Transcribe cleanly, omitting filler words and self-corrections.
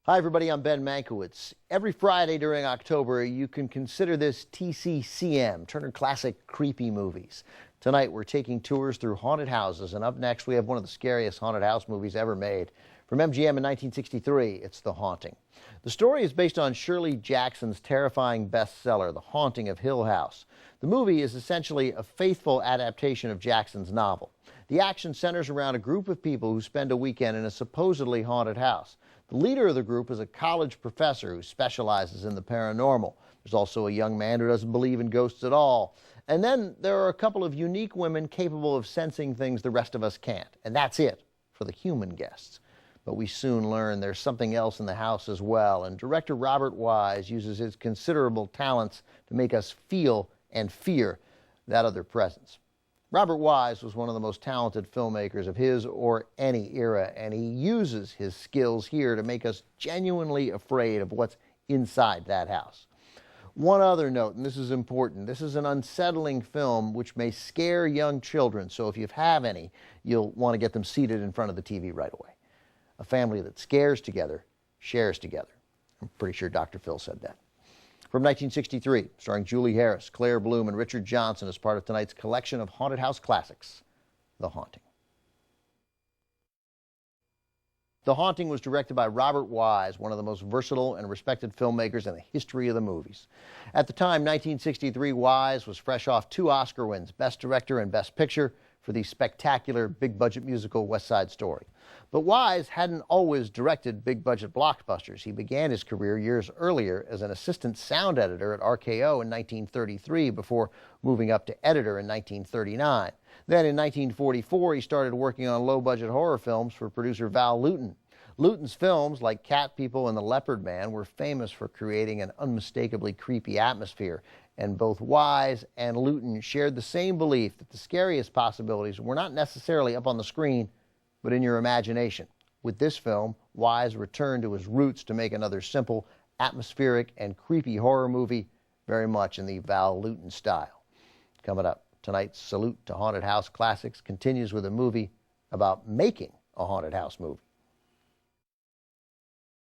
Hi everybody, I'm Ben Mankiewicz. Every Friday during October, you can consider this TCM, Turner Classic Creepy Movies. Tonight we're taking tours through haunted houses, and up next we have one of the scariest haunted house movies ever made. From MGM in 1963, it's The Haunting. The story is based on Shirley Jackson's terrifying bestseller, The Haunting of Hill House. The movie is essentially a faithful adaptation of Jackson's novel. The action centers around a group of people who spend a weekend in a supposedly haunted house. The leader of the group is a college professor who specializes in the paranormal. There's also a young man who doesn't believe in ghosts at all. And then there are a couple of unique women capable of sensing things the rest of us can't. And that's it for the human guests. But we soon learn there's something else in the house as well. And director Robert Wise uses his considerable talents to make us feel and fear that other presence. Robert Wise was one of the most talented filmmakers of his or any era, and he uses his skills here to make us genuinely afraid of what's inside that house. One other note, and this is important, this is an unsettling film which may scare young children, so if you have any, you'll want to get them seated in front of the TV right away. A family that scares together, shares together. I'm pretty sure Dr. Phil said that. From 1963, starring Julie Harris, Claire Bloom, and Richard Johnson as part of tonight's collection of haunted house classics, The Haunting. The Haunting was directed by Robert Wise, one of the most versatile and respected filmmakers in the history of the movies. At the time, 1963, Wise was fresh off 2 Oscar wins, Best Director and Best Picture, for the spectacular big-budget musical West Side Story. But Wise hadn't always directed big-budget blockbusters. He began his career years earlier as an assistant sound editor at RKO in 1933 before moving up to editor in 1939. Then in 1944, he started working on low-budget horror films for producer Val Lewton. Lewton's films, like Cat People and The Leopard Man, were famous for creating an unmistakably creepy atmosphere. And both Wise and Lewton shared the same belief that the scariest possibilities were not necessarily up on the screen, but in your imagination. With this film, Wise returned to his roots to make another simple, atmospheric, and creepy horror movie, very much in the Val Lewton style. Coming up, tonight's Salute to Haunted House Classics continues with a movie about making a haunted house movie.